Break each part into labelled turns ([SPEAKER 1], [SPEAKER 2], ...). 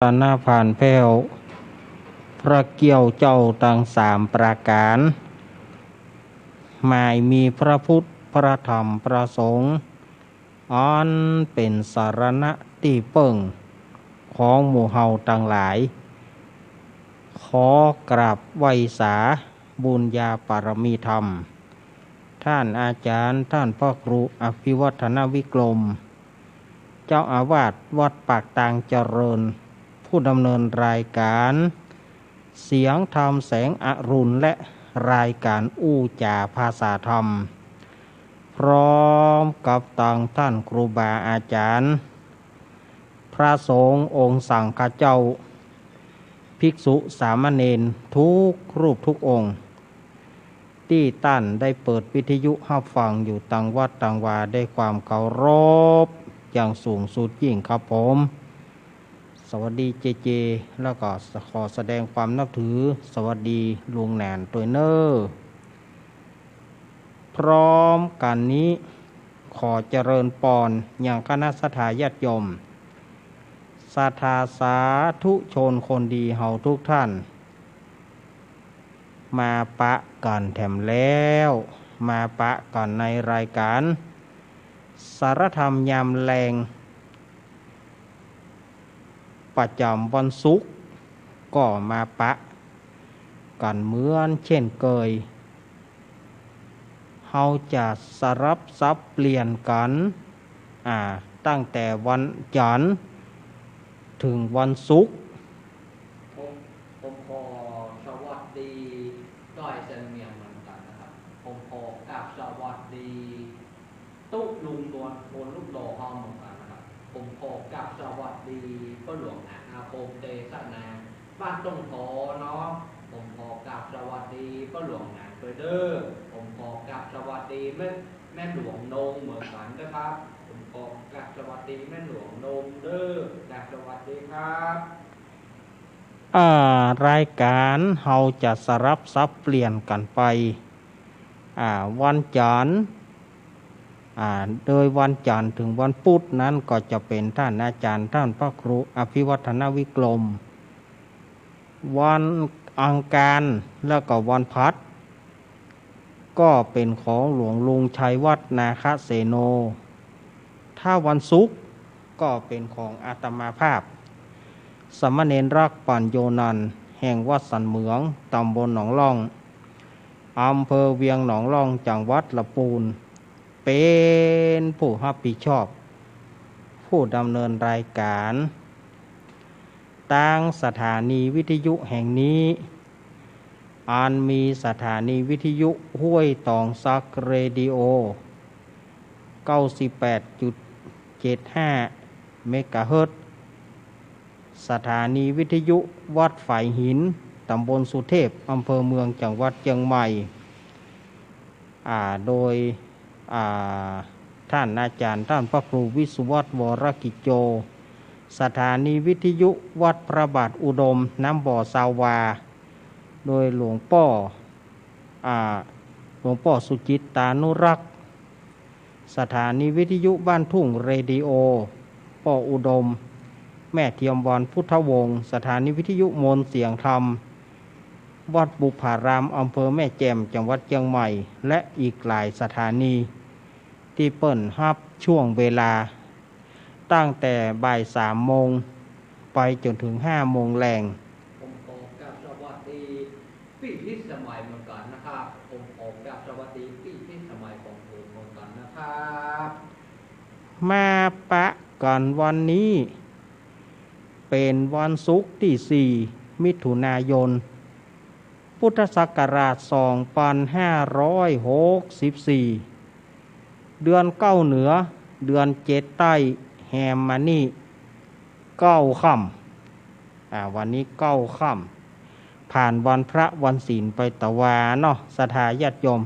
[SPEAKER 1] ตาหน้าผ่านแผ้วพระเกี่ยวเจ้าต่างสามประการหมายมีพระพุทธพระธรรมพระสงฆ์อันเป็นสารณะที่เปิ่งของหมู่เฮาต่างหลายขอกราบไหว้สาบุญญาปารมีธรรมท่านอาจารย์ท่านพ่อครูอภิวัฒนวิกรมเจ้าอาวาสวัดปากตางเจริญผู้ดำเนินรายการเสียงธรรมแสงอรุณและรายการอู้จาภาษาธรรมพร้อมกับต่างท่านครูบาอาจารย์พระสงฆ์องค์สังฆเจ้าภิกษุสามเณรทุกรูปทุกองค์ที่ท่านได้เปิดวิทยุรับฟังอยู่ต่างวัดต่างวาได้ความเคารพอย่างสูงสุดยิ่งครับผมสวัสดีเจเจแล้วก็ขอแสดงความนับถือสวัสดีลุงแหนนตัวเนอร์พร้อมกันนี้ขอเจริญปอนอย่างคณะสัตยาติโยมศรัทธาสาธุชนคนดีเฮาทุกท่านมาปะกันแถมแล้วมาปะกันในรายการสารธรรมยามแรงประจำวันศุกร์ก็มาปะกันเหมือนเช่นเคยเฮาจะสลับซับเปลี่ยนกันตั้งแต่วันจันทร์ถึงวันศุกร์
[SPEAKER 2] ผมขอสวัสดีต้อยเซนเมียงเหมือนกันนะครับผมขอกราบสวัสดีตุ๊กลุงดวนโอนลูกโดห้องเหมือนกันนะครับผมขอกราบสวัสดีพ่อหลวงอาคมเตสนาบ้านต้งโถเนาะผมขอกราบสวัสดีพ่อหลวงหนานเด้อผมขอกราบสวัสดีแม่หลวงนงเหมือนกันนะครับผมขอกราบสวัสดีแม่หลวงนงเด้อกราบสวัสดีครับ
[SPEAKER 1] รายการเฮาจะสลับซับเปลี่ยนกันไปวันจันทร์โดยวันจันทร์ถึงวันพุธนั้นก็จะเป็นท่านอาจารย์ท่านพระครูอภิวัฒนวิกรมวันอังคารแล้วก็วันพัดก็เป็นของหลวงลุงชัยวัฒนาคเสโนถ้าวันศุกร์ก็เป็นของอาตมาภาพสมณเณรรักปัญโยนันท์แห่งวัดสันเหมืองตำบลหนองล่องอำเภอเวียงหนองล่องจังหวัดลำพูนเป็นผู้รับผิดชอบผู้ดำเนินรายการตั้งสถานีวิทยุแห่งนี้อันมีสถานีวิทยุห้วยตองซักเรดิโอ 98.75 เมกะเฮิรตซ์สถานีวิทยุวัดฝายหินตำบลสุเทพอำเภอเมืองจังหวัดเชียงใหม่โดยท่านอาจารย์ท่านพระครูวิสุวัฒน์วรกิจโจสถานีวิทยุวัดพระบาทอุดมน้ำบ่อสาวาโดยหลวงพ่อสุจิตตานุรักษ์สถานีวิทยุบ้านทุ่งเรดิโอป่ออุดมแม่เทียมวันพุทธวงศ์สถานีวิทยุมนต์เสียงธรรมวัดบุพารามอำเภอแม่แจ่มจังหวัดเชียงใหม่และอีกหลายสถานีที่เปิ่นรับช่วงเวลาตั้งแต่บ่าย3 โมงไปจนถึง5 โมงแรง
[SPEAKER 2] ผมขอกราบสวัสดีพี่พิสมัยเหมือนกันนะครับผมขอกราบสวัสดีพี่พิสมัยของผมเหมือนกันนะครับ
[SPEAKER 1] มาปะกันวันนี้เป็นวันศุกร์ที่4 มิถุนายนพุทธศักราช2564เดือน9เหนือเดือน7ใต้แฮมมานี่9ค่ำวันนี้9ค่ำผ่านวันพระวันศีลไปตะวาเนาะศรัทธาญาติโยม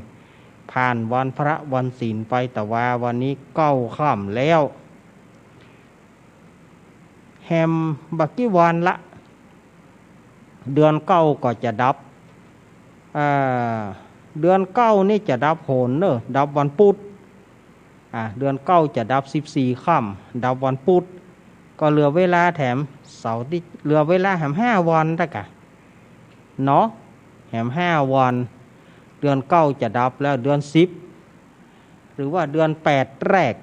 [SPEAKER 1] ผ่านวันพระวันศีลไปตะวาวันนี้9ค่ำแล้วแฮมบักกี้วันละเดือน9ก็จะดับเดือน9นี่จะดับโหนเนอะดับวันพุธเดือน9จะดับ14ค่ำดับวันพุธก ก็เหลือเวลาแถมเสาร์ที่เหลือเวลาแถม5 วันตะกะเนาะแถม5 วันเดือน9จะดับแล้วเดือน10หรือว่าเดือน8แรก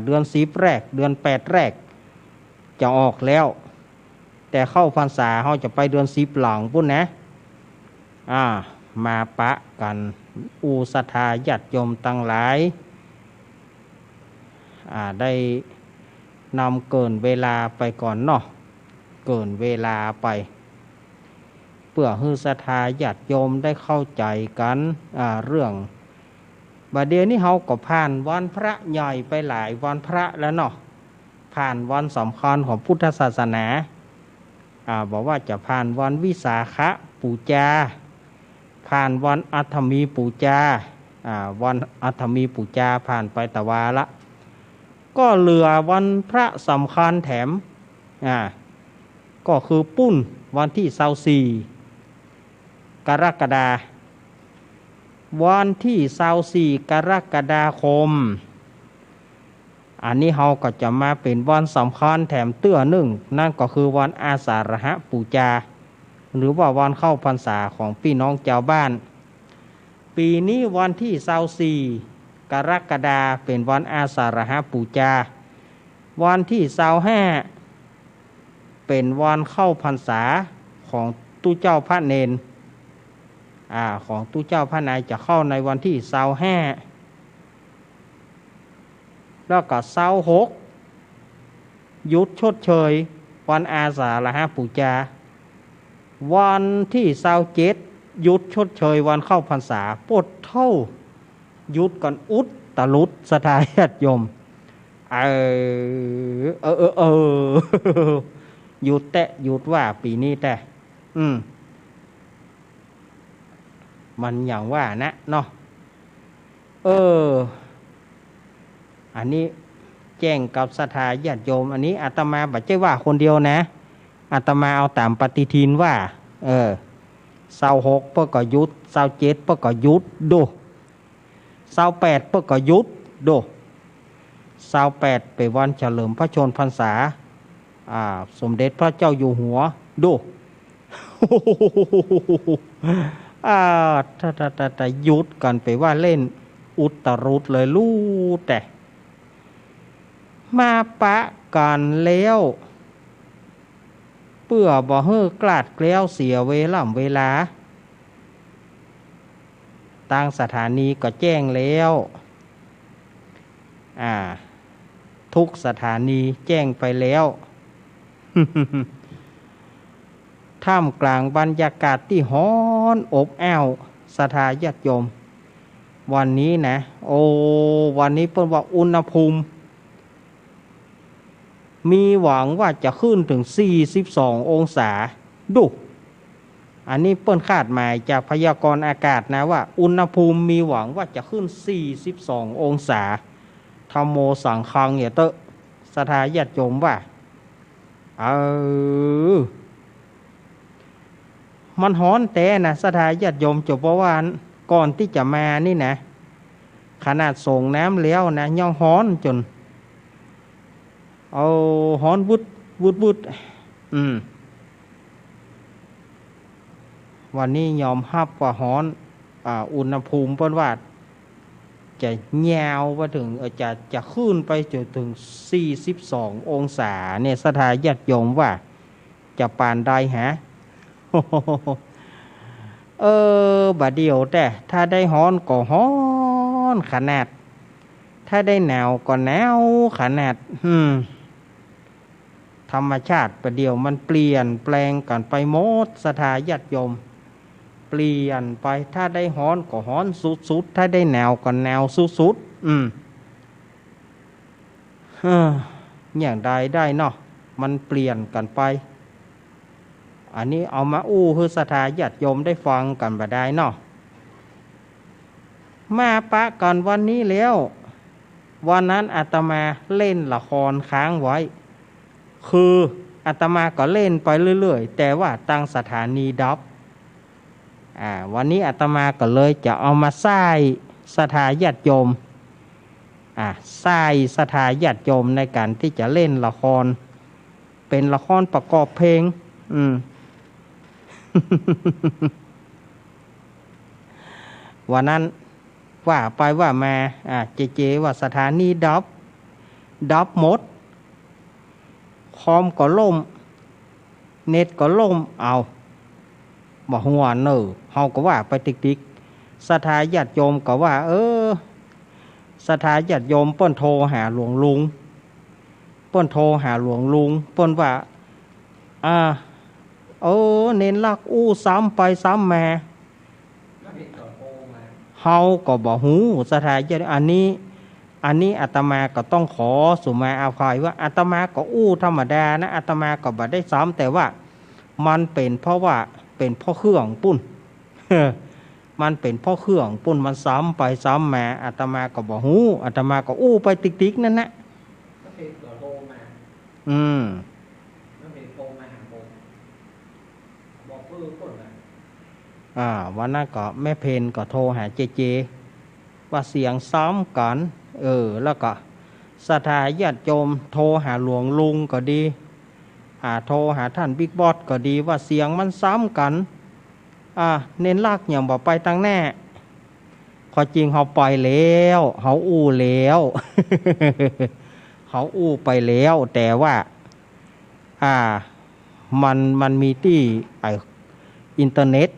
[SPEAKER 1] เดือน10แรกเดือน8แรกจะออกแล้วแต่เข้าพรรษาเขาจะไปเดือน10หลังพุ่นนะมาปะกันอุศทาญาติโยมตั้งหลายได้นำเกินเวลาไปก่อนเนาะเกินเวลาไปเพื่อให้ศรัทธาญาติโยมได้เข้าใจกันเรื่องบัดเดี๋ยวนี้เขาก็ผ่านวันพระใหญ่ไปหลายวันพระแล้วเนาะผ่านวันสำคัญของพุทธศาสนาบอกว่าจะผ่านวันวิสาขบูชาผ่านวันอัฐมีบูชาวันอัฐมีบูชาผ่านไปตะวาละก็เหลือวันพระสำคัญแถมก็คือปุ้นวันที่24กรกฎาคมวันที่24กรกฎาคมอันนี้เราก็จะมาเป็นวันสำคัญแถมเตื้อหนึ่งนั่นก็คือวันอาสาฬหบูชาหรือว่าวันเข้าพรรษาของพี่น้องชาวบ้านปีนี้วันที่24กรกฎาคมเป็นวันอาสาฬหบูชาวันที่25เป็นวันเข้าพรรษาของตู้เจ้าพระเนนของตู้เจ้าพระนายจะเข้าในวันที่25แล้วก็26หยุดชดเชยวันอาสาฬหบูชาวันที่27หยุดชดเชยวันเข้าพรรษาปดเท่าหยุดก่อนอุดตะลุดสถาญาติโยมหยุดแตะหยุดว่าปีนี้แต่มันอย่างว่านะเนาะอันนี้แจ้งกับศรัทธาญาติโยมอันนี้อาตมาบัดใจว่าคนเดียวนะอาตมาเอาตามปฏิทินว่า26เพื่อก็หยุด27เพื่อก็หยุดดู28เพื่อก็หยุดดู28เป็นวันเฉลิมพระชนมพรรษาสมเด็จพระเจ้าอยู่หัวดูถ้าหยุดกันไปว่าเล่นอุตรุดเลยลู่แต่มาปะกันแล้วเพื่อบ่เฮือกลาดเกลี้ยวเสียเวลาตั้งสถานีก็แจ้งแล้วทุกสถานีแจ้งไปแล้ว ท่ามกลางบรรยากาศที่ร้อนอบอ้าวศรัทธาญาติโยมวันนี้นะวันนี้เพิ่นว่าอุณหภูมิมีหวังว่าจะขึ้นถึง42องศาดูอันนี้เปิ้นคาดหมายจากพยากรณ์อากาศนะว่าอุณหภูมิมีหวังว่าจะขึ้น42องศาธัมโมสังฆังเนี่ยเตอะศรัทธาญาติโยมว่ามันฮ้อนแต่นะศรัทธาญาติโยมจบเพราะว่าก่อนที่จะมานี่นะขนาดส่งน้ำแล้วนะยังฮ้อนจนฮ้อนวุดวันนี้ยอมรับว่าฮ้อนอุณหภูมิเพิ่นว่าจะแยาวว่าถึงจะขึ้นไปจนถึง42องศาเนี่ยศรัทธาญาติโยมว่าจะปานใดฮะ บัดเดียวแต่ถ้าได้ฮ้อนก็ฮ้อนขนาดถ้าได้หนาวก็หนาวขนาดธรรมชาติประเดี๋ยวมันเปลี่ยนแปลงกันไปหมดศรัทธาญาติโยมเปลี่ยนไปถ้าได้ฮ้อนก็ฮ้อนสุดๆถ้าได้หนาวก็หนาวสุดๆอย่างใดได้เนาะมันเปลี่ยนกันไปอันนี้เอามาให้ศรัทธาญาติโยมได้ฟังกันบ่ได้เนาะมาปะกันวันนี้แล้ววันนั้นอาตมาเล่นละครค้างไว้คืออาตมาก็เล่นไปเรื่อยๆแต่ว่าตั้งสถานีดับวันนี้อาตมาก็เลยจะเอามาใส่ศรัทธาญาติโยมใส่ศรัทธาญาติโยมในการที่จะเล่นละคร เป็นละครประกอบเพลงวันนั้นว่าไปว่ามาเจว่าสถานีดับหมดคอมก็ล่มเน็ตก็ล่มเอาบ่หัวเนอเฮาก็ว่าไปติ๊กๆสถาญาติโยมก็ว่าสถาญาติโยมเปิ้นโทรหาหลวงลุงเปิ้นโทรหาหลวงลุงเปิ้นว่าเน้นลักอู้ซ้ำไปซ้ำมาเฮาก็บ่ฮู้สถาญาติอันนี้อาตมาก็ต้องขอสุมาอภัยว่าอาตมาก็อู้ธรรมดานะอาตมาก็บ่ได้ซ้ำแต่ว่ามันเป็นเพราะว่าเป็นเพราะเครื่องปุ้น มันเป็นเพราะเครื่องปุ้นมันซ้ำไปซ้ำมาอาตมาก็บ่ฮู้อาตมาก็อู้ไปติ๊กๆนั่นนะวันนั้นก็แม่เพนก็โทรหาเจว่าเสียงซ้ำกันแล้วก็สถาญาติโยมโทรหาหลวงลุงก็ดีโทรหาท่านบิ๊กบอสก็ดีว่าเสียงมันซ้ำกันเน้นลากอย่างบอกไปตั้งแน่ขอจริงเขาไปแล้วเขาอู้แล้ว เขาอู้ไปแล้วแต่ว่ามันมีที่อินเทอร์เน็ต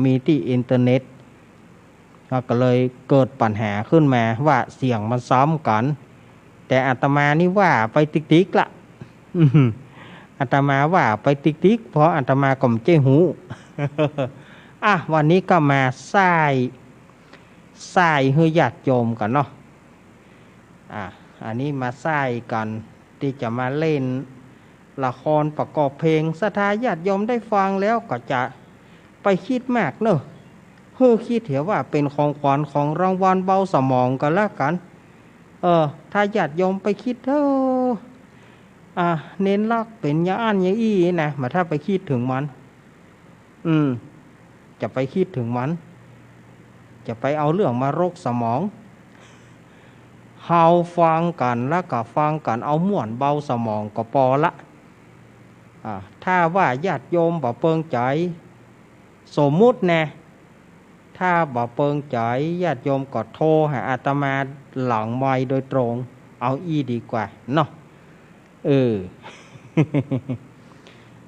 [SPEAKER 1] มีที่อินเทอร์เน็ตก็เลยเกิดปัญหาขึ้นมาว่าเสียงมันซ้ำกันแต่อาตมานี่ว่าไปติ๊กๆละอาตมาว่าไปติ๊กๆเพราะอาตมาก็ไม่ใช่หู วันนี้ก็มาสายให้ญาติโยมกันเนาะอันนี้มาสายกันที่จะมาเล่นละครประกอบเพลงสถาญาติโยมได้ฟังแล้วก็จะไปคิดมากเนอะคิดเถอะว่าเป็นของขวัญของรางวัลเบาสมองกันแล้วกันถ้าญาติโยมไปคิดเน้นลักเป็นยาอั้นยาอี้นะมาถ้าไปคิดถึงมันจะไปคิดถึงมันจะไปเอาเรื่องมารกสมองเฮาฟังกันแล้วก็ฟังกันเอาม่วนเบาสมองก็พอละถ้าว่าญาติโยมบ่เปิงใจสมมุติแน่ถ้าบ่เปิงใจญาติโยมก็โทรหาอาตมาหลังไมค์โดยตรงเอาดีกว่าเนาะ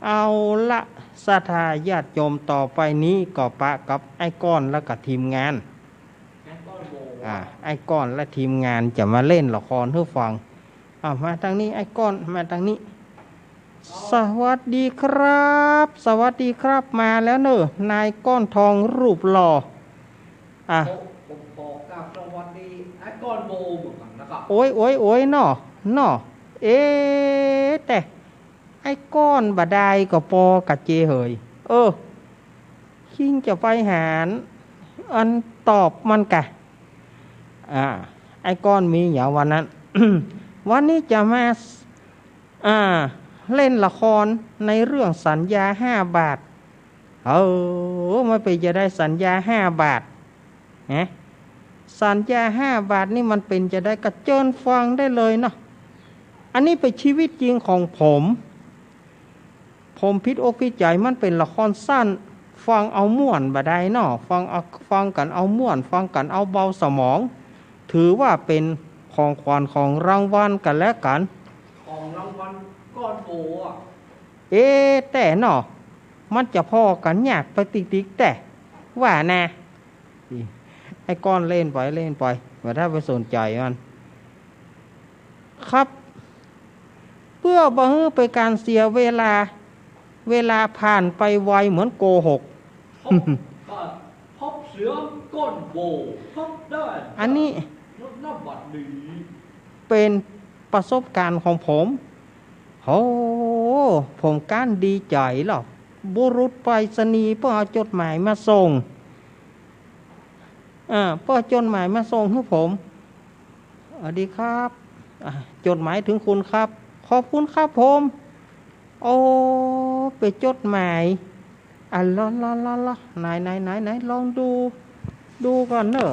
[SPEAKER 1] เอาละศรัทธาญาติโยมต่อไปนี้ก็ปะกับไอ้ก้อนแล้วก็ทีมงานไอ้ก้อนและทีมงานจะมาเล่นละครให้ฟังมาทางนี้ไอ้ก้อนมาทางนี้สวัสดีครับสวัสดีครับมาแล้วเนอะนายก้อนทองรูปหล่อ
[SPEAKER 2] ผมบอกกับสวัสดีไอ้ก้อนโบเหมือนกันนะครับ
[SPEAKER 1] โอ้ยเนาะแต่ไอ้ก้อนบาดายก็ปอกับเจเหยคิงจะไปหารอันตอบมันกะไอ้ก้อนมีอย่างวันนั้น วันนี้จะมาเล่นละครในเรื่องสัญญา5 บาทมันไปจะได้สัญญา5 บาทสัญญา5 บาทนี่มันเป็นจะได้กระเจิญฟังได้เลยเนาะอันนี้เป็นชีวิตจริงของผมพิษอกพิษใจมันเป็นละครสั้นฟังเอาม่วนบ่ได้เนาะฟังกันเอาม่วนฟังกันเอาเบาสมองถือว่าเป็นของขวัญของรางวัลกันแล้วกัน
[SPEAKER 2] ของรางวัลก้อนโบ
[SPEAKER 1] แต่เนาะมันจะพอกันยากไปติ๊กแต่ว่านะไอ้ก้อนเล่นไปว่าถ้าไปสนใจมันครับเพื่อบ่ให้ไปการเสียเวลาผ่านไปไวเหมือนโกหก
[SPEAKER 2] พบเสือก้นโบพบได้
[SPEAKER 1] อันนี้
[SPEAKER 2] นับบัดนี้
[SPEAKER 1] เป็นประสบการณ์ของผมผมการดีใจหรอกบุรุษไปรษณีย์เพื่อเอาจดหมายมาส่งเพื่อจดหมายมาส่งให้ผมสวัสดีครับจดหมายถึงคุณครับขอบคุณครับผมไปจดหมายลอไหนลองดูก่อนเนอะ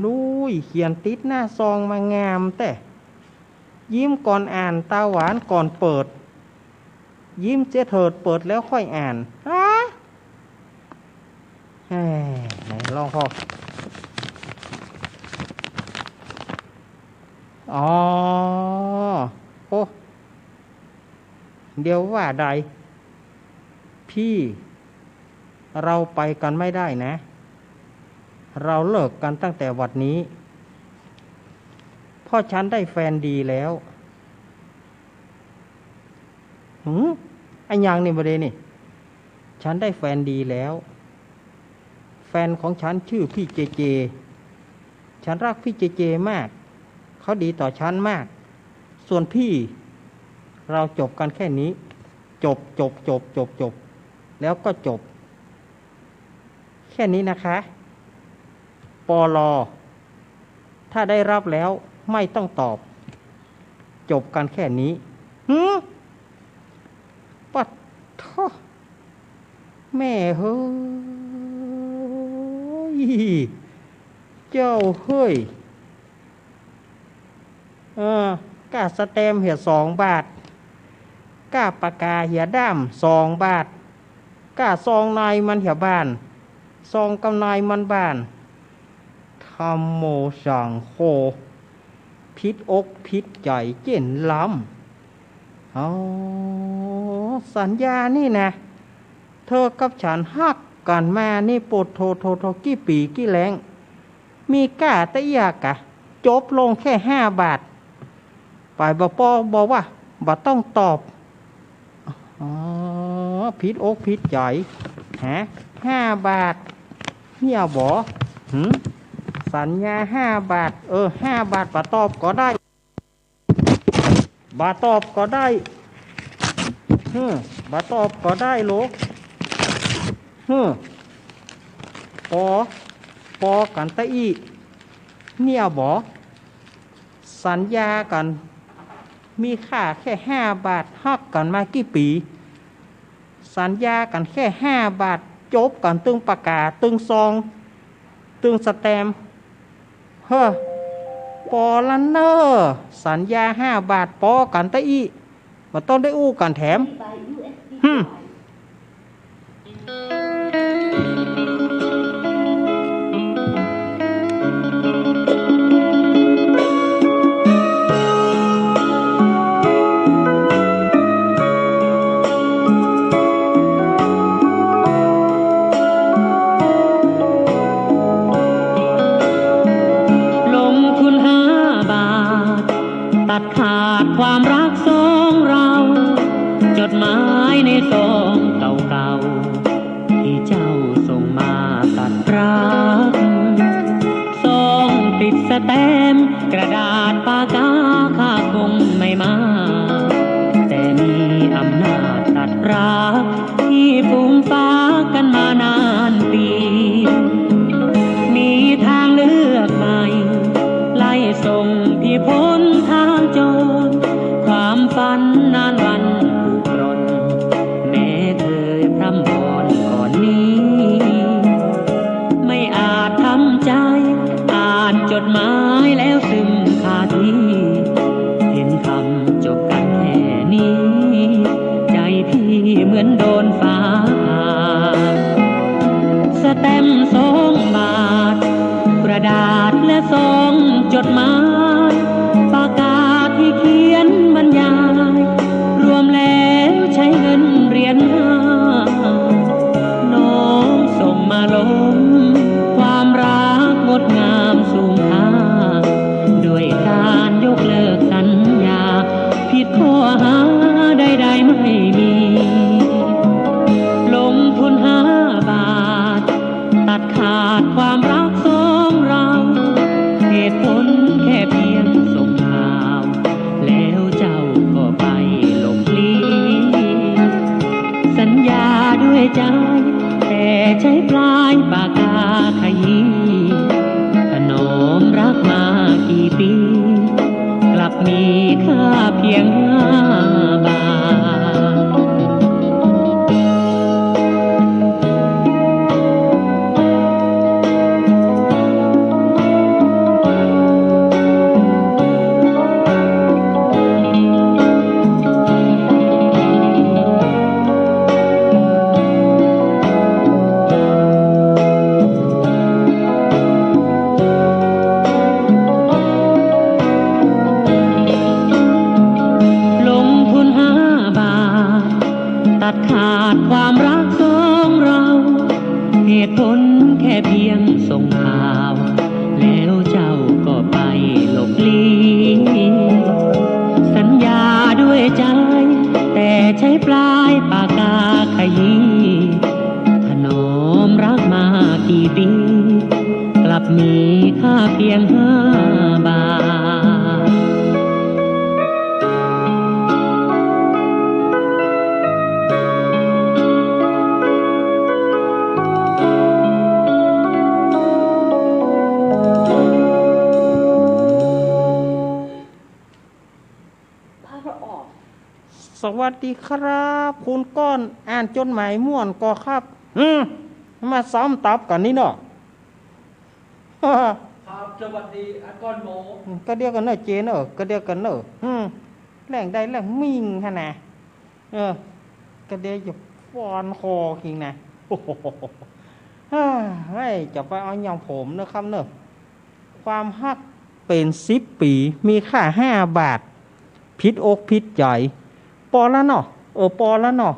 [SPEAKER 1] ลุยเขียนติดหน้าซองมางามแต่ยิ้มก่อนอ่านตาหวานก่อนเปิดยิ้มเจ๊เถิดเปิดแล้วค่อยอ่านฮะไหนลองพออ๋อโอ้เดี๋ยวว่าใดพี่เราไปกันไม่ได้นะเราเลิกกันตั้งแต่วันนี้พ่อฉันได้แฟนดีแล้วอันยังนี่ประเด็นนี่ฉันได้แฟนดีแล้วแฟนของฉันชื่อพี่เจเจฉันรักพี่เจเจมากเขาดีต่อฉันมากส่วนพี่เราจบกันแค่นี้จบแล้วก็จบแค่นี้นะคะปลถ้าได้รับแล้วไม่ต้องตอบจบกันแค่นี้ปัดท่อแม่เฮ้ยเจ้าเฮ้ยก้าสแตมเหี่ย2 บาทก้าปากกาเหี่ยด้าม2 บาทก้าซองนายมันเหี่ยบ้านซองกำนายมันบ้านธรรมโมสังโฆพิษอกพิษใจเจนล้ำสัญญานี่นะเธอกับฉันฮักกันมานี่ปดโทกี่ปีกี่แรงมีก้าตะยากะจบลงแค่5 บาทไปบอกว่าบ่ต้องตอบพิษอกพิษใจ5 บาทเนี่ยบ่สัญญา5 บาท5 บาทบ่ตอบก็ได้บ่ตอบก็ได้บ่ตอบก็ได้โลกปอกันตะอีเนี่ยบ่สัญญากันมีค่าแค่5 บาทฮักกันมากี่ปีสัญญากันแค่5 บาทจบกันตึงปากกาตึงซองตึงสแตมปอละเนอสัญญา5 บาทปอกันตะอีมาต้องได้อู้กันแถม
[SPEAKER 3] ตัดขาดความรักสองเราจดหมายในซองเก่าๆที่เจ้าส่งมาตัดรักซองติดสแตมป์กระดาษปากกาข้าคงไม่มาแต่มีอำนาจตัดรักที่ฟูมฟ้ากันมานานปีมีทางเลือกใหม่ไล่ส่งพี่พ้นทางโจรความฝันนานวันผูกร่นแม้เคยพร่ำวอนก่อนนี้ไม่อาจทำใจอ่านจดหมายแล้วซึมคาทีเห็นคำจบกันแค่นี้ใจพี่เหมือนโดนฟ้าผ่าสแตมป์2 บาทกระดาษและซองจดหมายปากกาที่เขียนบรรยายรวมแล้วใช้เงินเหรียญ5น้องส่งมาล้มความรักงดงามสูงค่าด้วยการยกเลิกสัญญาผิดข้อหาใดๆไม่มีลงทุน5 บาทตัดขาดความรักสองเราเหตุผลแค่เพียงส่งข่าวแล้วเจ้าก็ไปหลบลี้สัญญาด้วยใจแต่ใช้ปลายปากกาขยี้ถนอมรักมากี่ปีกลับมีค่าเพียง5 บาท มีค่าเพียง5 บาท
[SPEAKER 1] สวัสดีครับคุณก้อนอ่านจดหมายม่วนก็ครับมาซ้อมตับกันนี่เนาะ
[SPEAKER 2] ครับสวัสดีอาก้อนโม
[SPEAKER 1] ก็เดียวกันเนอะเจเนอะก็เดียวกันเนอะแหล่งใดแหล่งมิงฮะนะก็เดียวจะฟอนคอคิงนะ โอ้โหเฮ้ยจะไปเอาอย่างผมนะครับเนอะความฮักเป็น10 ปีมีค่า5 บาทพิษอกพิษใจปอแล้วเนาะปอแล้วเนาะ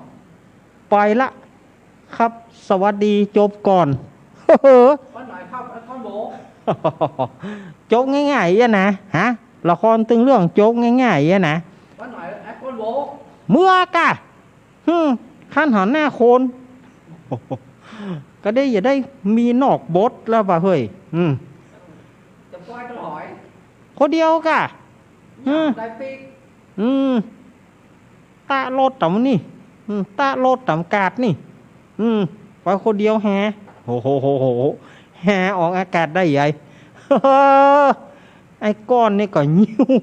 [SPEAKER 1] ไปละครับสวัสดีจบก่อน
[SPEAKER 2] วันไหนครับอาก้อนโม
[SPEAKER 1] โจ๊กง่ายๆอะนะฮะละครตึงเรื่องโจ๊กง่ายๆอะนะ
[SPEAKER 2] วันไหนอาก้อนโม
[SPEAKER 1] เมื่อกะขั้นหอนหน้าโคน ก็ได้อย่าได้มีนอกบทแล้วป่ะเฮ้ย
[SPEAKER 2] จะปล่อยจะหอย
[SPEAKER 1] คนเดียวกะ
[SPEAKER 2] ได้ปีก
[SPEAKER 1] ตะโลดต่ำนี่ตะโลดต่ำกาดนี่ไปคนเดียวแฮโหแฮออกอากาศได้ใหญ่ ไอ้ก้อนนี่ก็ยุ่ง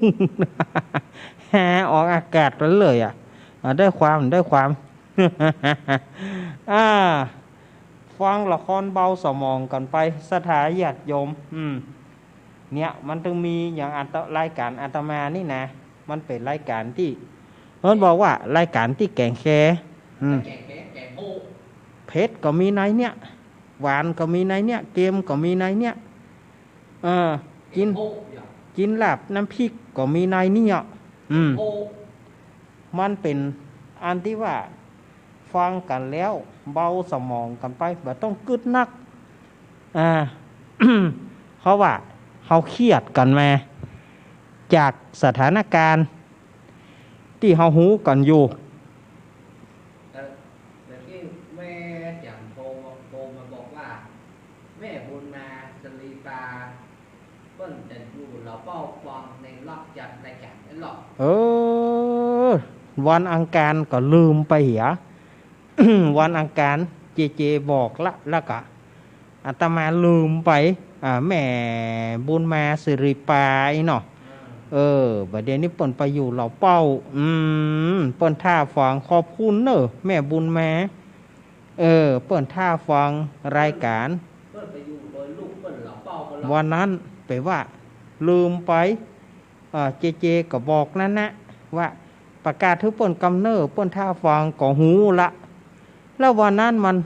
[SPEAKER 1] แฮออกอากาศไปเลยอ่ะได้ความ ฟังละครเบาสมองกันไปสถาญาติโยมเนี่ยมันต้องมีอย่างรายการอาตมานี่นะมันเป็นรายการที่มันบอกว่ารายการที่แกงแค่
[SPEAKER 2] แกงโฮ
[SPEAKER 1] เผ็ดก็มีในเนี่ยหวานก็มีในเนี่ยเกมก็มีในเนี่ยกินลาบน้ำพริกก็มีในเนี่ยมันเป็นอันที่ว่าฟังกันแล้วเบาสมองกันไปแบบต้องกึดนักเขาว่าเขาเครียดกันมาจากสถานการณ์ที่เขาหูกันอยู่
[SPEAKER 2] แต่ที่แม่จันโทรมาบอกว่าแม่บุญมาสลีปาเปิ้นจะอยู่เราเป้าฟังในรอบจัดรายการนั่นหรอ
[SPEAKER 1] วันอังคารก็ลืมไปเหรอ วันอังคารเจบอกละแล้วก็อาตมาลืมไปแม่บุญมาสิริปาเนาะบัดเดี๋ยวนี้เปิ้นไปอยู่เหล่าเป้าเปิ้นท่าฟังขอบคุณเนอะแม่บุญมาเปิ้นท่าฟังรายการ
[SPEAKER 2] เปิ้นไปอยู่โดยลูกเปิ้นเหล่าเป้า
[SPEAKER 1] วันนั้นไปว่าลืมไปเจก็บอกนั่นนะว่าประกาศทุกเปิ้นกำเนิดเปิ้นท่าฟังก็หูละแล้ววันนั้นมัน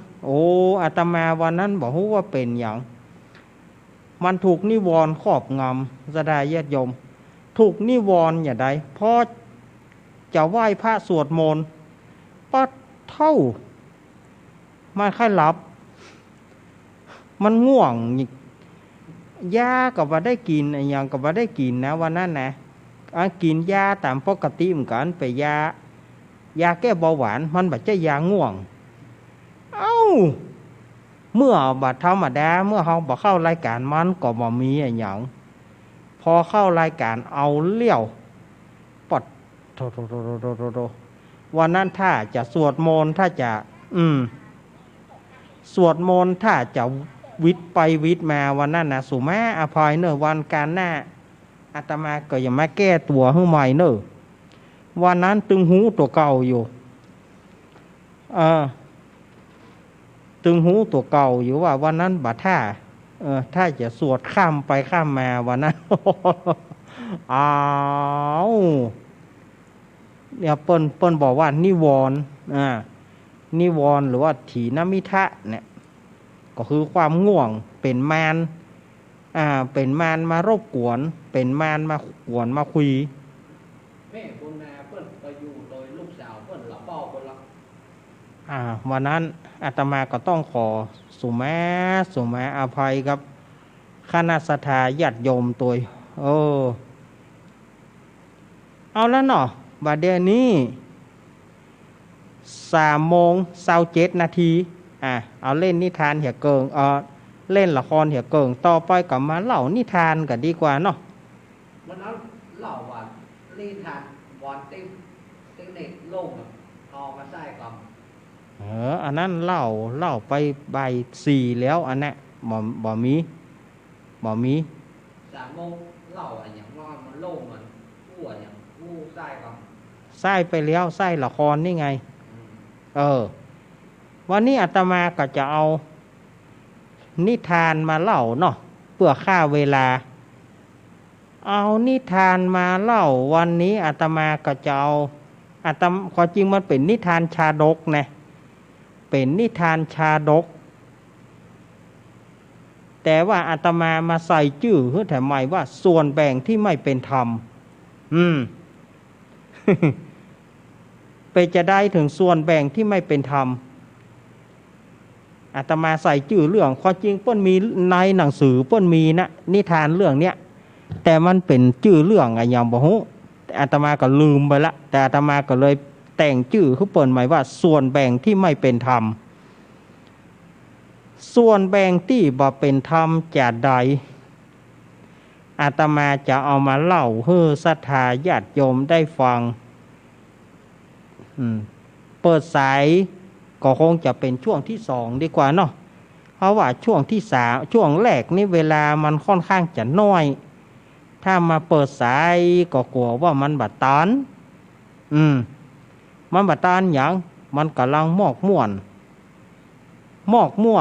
[SPEAKER 1] อาตมาวันนั้นบอกฮู้ว่าเป็นอย่างมันถูกนิวรณ์ครอบงำสดายญาติโยมถูกนิวรณ์อย่างใดพอจะไหว้พระสวดมนต์ปัดเท่ามันค่อยหลับมันง่วงยาก็บ่ได้กินอย่างก็บ่ได้กินนะวันนั้นนะกินยาตามปกติเหมือนกันไปยาแก้เบาหวานมันบ่ใช่ยาง่วงเมื่อบัดธรรมดาเมื่อเขาบ่เข้ารายการมันก็บ่มีอย่างพอเข้ารายการเอาเลี้ยวปดโทวันนั้นถ้าจะสวดมนต์ถ้าจะสวดมนต์ถ้าจะวิทย์ไปวิทย์มาวันนั้นนะสุมาอภัยเนอะวันการหน้าอาตมาก็ยังมาแก้ตัวให้ใหม่เนอะวันนั้นตึงหูตัวเก่าอยู่ตึงหูตัวเก่าอยู่ว่าวันนั้นบัดถ้าจะสวดข้ามไปข้ามมาวันนั้น เนี่ยเปิ้นบอกว่านิวรณ์นิวรณ์หรือว่าถีนมิทะเนี่ยก็คือความง่วงเป็นมารเป็นมารมารบกวนเป็นมารมากวนมาคุย
[SPEAKER 2] แม่บุญมาเปิ้นไปอยู่โดยลูกสาวเปิ้นเหล่าเป้าเปิ้นละ
[SPEAKER 1] วันนั้นอาตมาก็ต้องขอสุมาอภัยครับคณะสัทธาญาติโยมตัวเอาแล้วเนาะบัดเดี๋ยวนี้3:27 นาทีเอาเล่นนิทานอย่าเกิง เล่นละครเหี่ยเกิงต่อไปกับมาเล่านิทานกันดีกว่าเนาะ
[SPEAKER 2] มันเอาเล่าว่านิทานวันติ้งเน็ตโล่งเอามาใส่กับ
[SPEAKER 1] อันนั้นเล่าไปใบสี่แล้วอันนั้นบ่มี
[SPEAKER 2] สามโมงเล่าอะไรอย่างว่ามันโล่งมันกู้อย่างกู้ใส่กับ
[SPEAKER 1] ใส่ไปแล้วใส่ละครนี่ไงวันนี้อาตมาก็จะเอานิทานมาเล่าเนาะเพื่อฆ่าเวลาเอานิทานมาเล่าวันนี้อาตมาก็จะเอาความจริงมันเป็นนิทานชาดกนะเป็นนิทานชาดกแต่ว่าอาตมาใส่ชื่อเพื่อแถมใหม่ว่าส่วนแบ่งที่ไม่เป็นธรรมไปจะได้ถึงส่วนแบ่งที่ไม่เป็นธรรมอาตมาใส่ชื่อเรื่องความจริงเปิ้นมีในหนังสือเปิ้นมีนะนิทานเรื่องเนี้ยแต่มันเป็นชื่อเรื่องอะไรอย่างบ่ฮู้แต่อาตมาก็ลืมไปละแต่อาตมาก็เลยแต่งชื่อเขาเปิ้นหมายว่าส่วนแบ่งที่ไม่เป็นธรรมส่วนแบ่งที่บ่เป็นธรรมจะใดอาตมาจะเอามาเล่าให้ศรัทธาญาติโยมได้ฟังเปิดสายก็คงจะเป็นช่วงที่สองดีกว่าเนาะเพราะว่าช่วงที่สามช่วงแรกนี่เวลามันค่อนข้างจะน้อยถ้ามาเปิดสายก็กลัวว่ามันบัดตานมันบัดตานอย่างมันกำลังมอกม่ว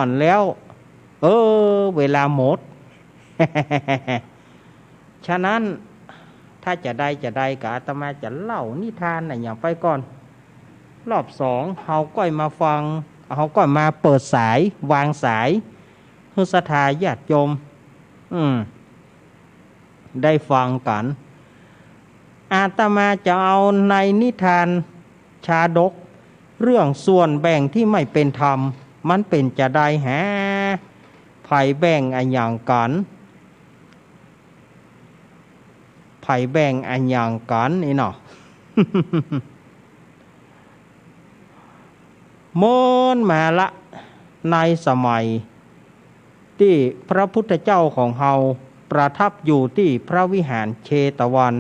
[SPEAKER 1] นแล้วเวลาหมด ฉะนั้นถ้าจะได้กับอาตมาจะเล่านิทานอย่างไปก่อนรอบสองเขาก็มาฟังเขาก็มาเปิดสายวางสายเพื่อศรัทธาญาติโยมได้ฟังกันอาตมาจะเอาในนิทานชาดกเรื่องส่วนแบ่งที่ไม่เป็นธรรมมันเป็นจะได้แฮะไผ่แบ่งอันอย่างกันไผ่แบ่งอันอย่างกันนี่เนาะ เมื่อมาละในสมัยที่พระพุทธเจ้าของเฮาประทับอยู่ที่พระวิหารเชตวัน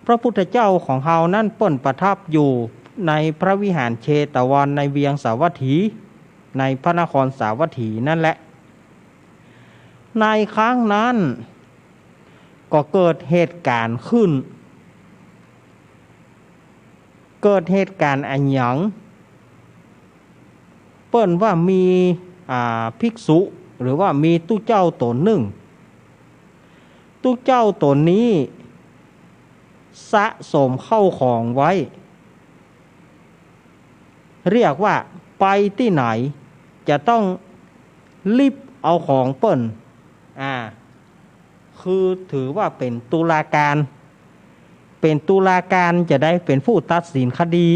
[SPEAKER 1] พระพุทธเจ้าของเฮานั่นเปิ้นประทับอยู่ในพระวิหารเชตวันในเวียงสาวัตถีในพระนครสาวัตถีนั่นแหละในครั้งนั้นก็เกิดเหตุการณ์ขึ้นเกิดเหตุการณ์อันหยังเปิ้นว่ามีภิกษุหรือว่ามีตู้เจ้าตนหนึ่งตู้เจ้าตนนี้สะสมเข้าของไว้เรียกว่าไปที่ไหนจะต้องรีบเอาของเปิ้นคือถือว่าเป็นตุลาการจะได้เป็นผู้ตัดสินคดี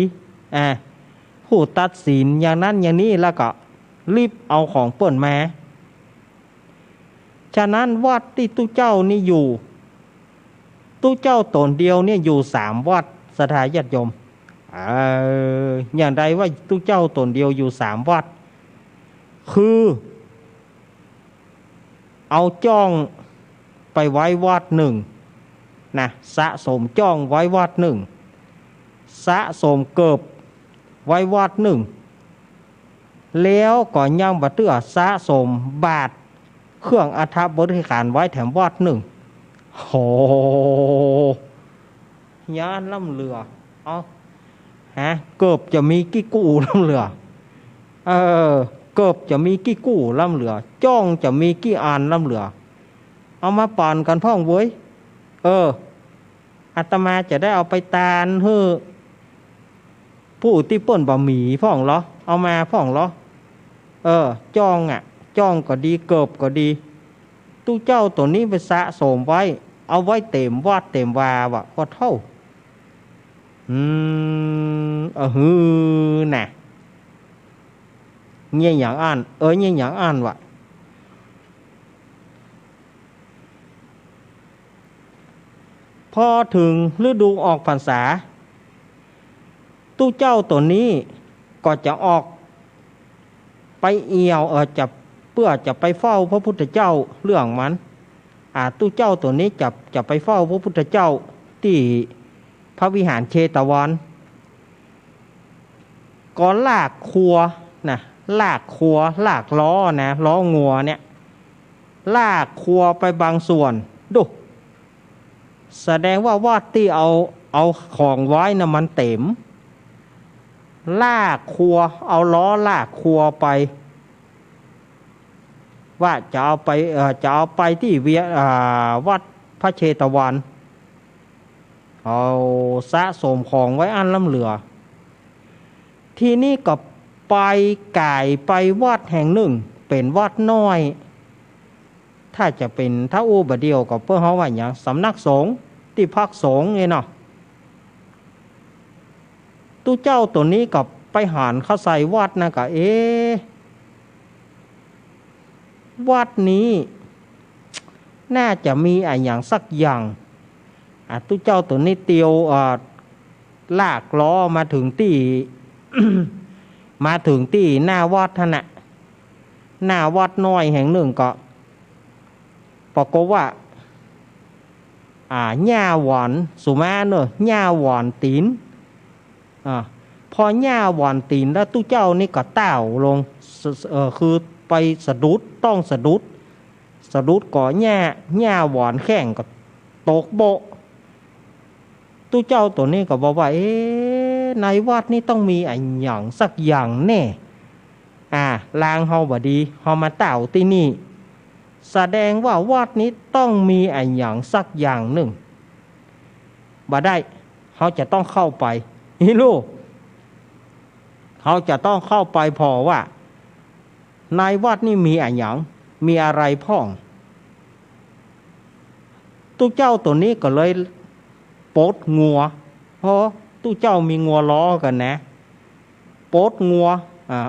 [SPEAKER 1] ผู้ตัดสินอย่างนั้นอย่างนี้แล้วก็รีบเอาของเปิ้นมาฉะนั้นวัดที่ตู้เจ้านี่อยู่ตู้เจ้าตนเดียวเนี่ยอยู่3วัดศรัทธาญาติโยมอย่างใดว่าตู้เจ้าตนเดียวอยู่3วัดคือเอาจ้องไปไว้วัดหนึ่งนะสะสมจ้องไว้วัดหนึ่งสะสมเกิบไว้วัดหนึ่งแล้วก็ยังบัดเตื้อสะสมบาทเครื่องอัฐบริขารไว้แถมวัดหนึ่งโหย่านล่ำเรือเกิบจะมีกี่กู้ล่ำเรือเกิบจะมีกี่กู้ล่ำเรือจ้องจะมีกี่อันล่ำเรือเอามาปั่นกันพ่องเว้ยอาตมาจะได้เอาไปตานเฮ้อผู้ที่ป่นบะหมี่พ่องเหรอเอามาพ่องเหรอจ้องก็ดีเกิบก็ดีตู้เจ้าตัวนี้ไปสะสมไว้เอาไว้เต็มวัดเต็มวาวะก็เท่าน่ะเงี้ยอย่างอ่านเงี้ยอย่างอ่านวะพอถึงฤดูออกพรรษาตู้เจ้าตัวนี้ก็จะออกไป ไปเอี่ยวจะเพื่อจะไปเฝ้าพระพุทธเจ้าเรื่องมันตู้เจ้าตัวนี้จะไปเฝ้าพระพุทธเจ้าที่พระวิหารเชตวันก็ลากครัวนะลากครัวลากล้อนะล้องัวเนี่ยลากครัวไปบางส่วนดูแสดงว่าวัดที่เอาของไว้นะมันเต็มลากครัวเอาล้อลากครัวไปว่าจะเอาไปที่วัดพระเชตวันเอาสะสมของไว้อันล้ำเหลือทีนี้ก็ไปก่ายไปวัดแห่งหนึ่งเป็นวัดน้อยถ้าจะเป็นถ้าอูบเดียวก็เพื่อเขาว่าอย่างสำนักสงฆ์ที่พักสงฆ์ไงเนาะตู้เจ้าตัวนี้กับไปหารเข้าใส่วัดนะกะวัดนี้น่าจะมีอะไรอย่างสักอย่างตู้เจ้าตัวนี้เตียวลากล้อมาถึงที่ มาถึงที่หน้าวัดท่านน่ะหน้าวัดน้อยแห่งหนึ่งก็ปรากฏว่าหญ้าหวานสุมาเนอะหญ้าหวานตีนพอหญ้าหวานตีนแล้วตู้เจ้านี่ก็เต้าลงคือไปสะดุดต้องสะดุดก่อหญ้าหวานแข้งก็ตกโบะตู้เจ้าตัวนี้ก็บอกว่าในวัดนี่ต้องมีอะไรอย่างสักอย่างแน่ลางเฮาบ่ดีเฮามาเต้าที่นี่แสดงว่าวัดนี้ต้องมีอะไรอย่างสักอย่างหนึ่งบ่ได้เขาจะต้องเข้าไปลูกเขาจะต้องเข้าไปพอว่าในวัดนี่มีอะไรอย่างมีอะไรพ่องตู้เจ้าตัวนี้ก็เลยปลดงัวเพราะตู้เจ้ามีงัวล้อกันนะปลดงัว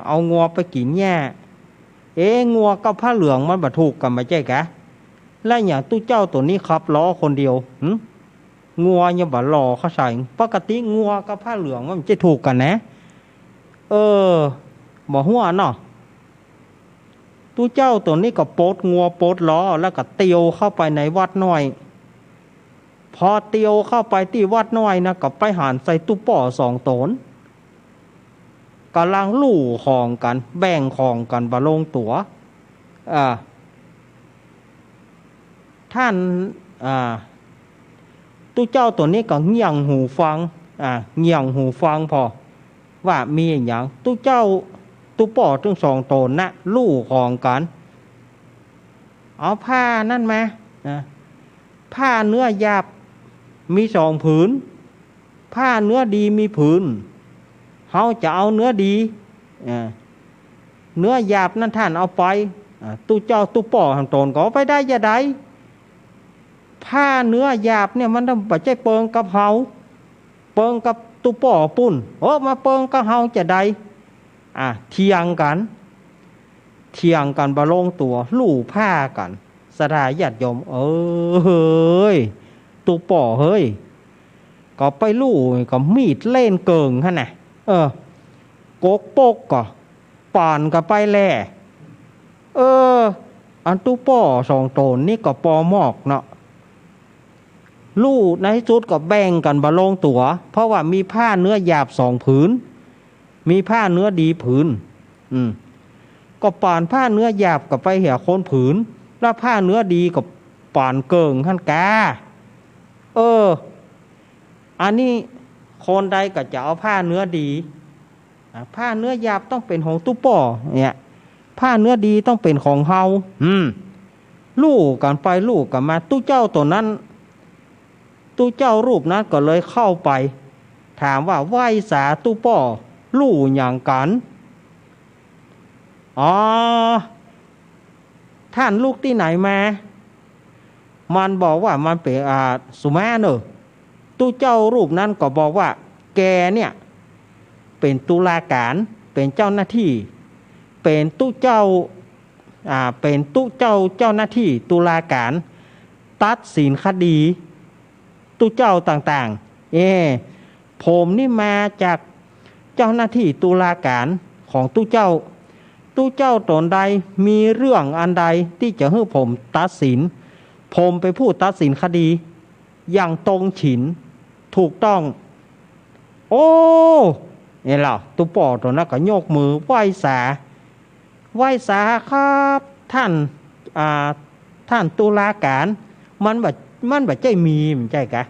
[SPEAKER 1] เอางัวไปกินแย่งัวกับผ้าเหลืองมันบรรทุกกันมาใช่กะแล้วอย่างตู้เจ้าตัวนี้ขับล้อคนเดียวงัวยังบ่ล้อเขาใส่ปกติงัวกับผ้าเหลืองมันจะถูกกันนะบ่หัวเนาะตู้เจ้าตัวนี้ก็ปลดงัวปลดล้อแล้วก็เตียวเข้าไปในวัดน้อยพอเตียวเข้าไปที่วัดน้อยนะก็ไปหารใส่ตู้ป่อ2 ตนกำลังลู่ของกันแบ่งของกันบะลงตัวท่านตู้เจ้าตัวนี้ก็เงี่ยงหูฟังเงี่ยงหูฟังพอว่ามีอย่างตู้เจ้าตู้ป่อถึง2 ตนนะลู่ของกันเอาผ้านั่นมาผ้าเนื้อหยาบมี2 ผืนผ้าเนื้อดีมีผืนเขาจะเอาเนื้อดีเนื้อหยาบนั่นท่านเอาไปตู้เจ้าตู้ป่อทางตนก็ไปได้จะได้ผ้าเนื้อหยาบเนี่ยมันต้องไปใจเปิงกับเฮาเปิงกับตู้ป่อปุ่นมาเปิงกับเฮาจะได้เถียงกันบะลงตัวลู่ผ้ากันสดาญาติโยมเฮ้ยตู้ป่อเฮ้ยก็ไปลู่ก็มีดเล่นเกิงฮะน่ะโกกโปกก็ป่านก็ไปแล่อันตู้ป่อ2 ตนนี่ก็ปอมอกเนาะลู่ในสุดก็แบ่งกันบะลงตัวเพราะว่ามีผ้าเนื้อหยาบ2 ผืนมีผ้าเนื้อดีผืนก็ป่านผ้าเนื้อหยาบก็ไปเหี่ยคนผืนแล้วผ้าเนื้อดีก็ป่านเกิงหั่นกาอันนี้คนใดก็จะเอาผ้าเนื้อดีผ้าเนื้อหยาบต้องเป็นของตู้ป่อเนี่ยผ้าเนื้อดีต้องเป็นของเฮาลู่กันไปลู่กันมาตู้เจ้าตัวนั้นตู้เจ้ารูปนั้นก็เลยเข้าไปถามว่าไหว้สาตู้ป่อลู่อย่างกันท่านลูกที่ไหนมามันบอกว่ามันเป็นสุมาเนอะตู้เจ้ารูปนั้นก็บอกว่าแกเนี่ยเป็นตุลาการเป็นเจ้าหน้าที่เป็นตู้เจ้าเป็นตู้เจ้าหน้าที่ตุลาการตัดสินคดีตู้เจ้าต่างๆผมนี่มาจากเจ้าหน้าที่ตุลาการของตู้เจ้า ตู้เจ้าตนใดมีเรื่องอันใดที่จะให้ผมตัดสินผมไปพูดตัดสินคดีอย่างตรงฉินถูกต้องโอ้เนี่ยเหรอตู้ป่อตัวนั้นก็ยกมือไหว้สาครับท่านท่านตุลาการมันแบบใจมีมันใจกะ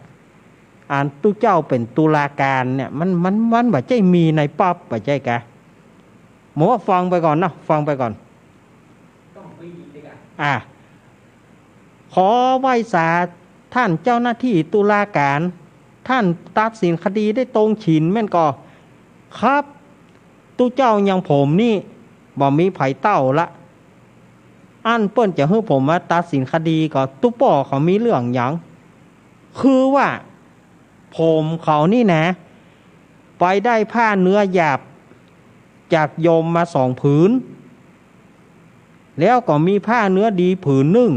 [SPEAKER 1] ตู้เจ้าเป็นตุลาการเนี่ยมันแบบใจมีในป๊อบแบบใจกะหมอฟังไปก่อนนะฟังไปก่อน
[SPEAKER 2] ต้องมีดีก
[SPEAKER 1] ว่าขอไหว้สาท่านเจ้าหน้าที่ตุลาการท่านตัดสินคดีได้ตรงฉินแม่นก็ครับตู้เจ้าอย่างผมนี่บ่มีไผเต้าละอันเปิ้นจะให้ผมมาตัดสินคดีก็ตู้ป่อเขามีเรื่องอย่างคือว่าผมเขานี่นะไปได้ผ้าเนื้อหยาบจากโยมมา2 ผืนแล้วก็มีผ้าเนื้อดีผืนหนึ่ง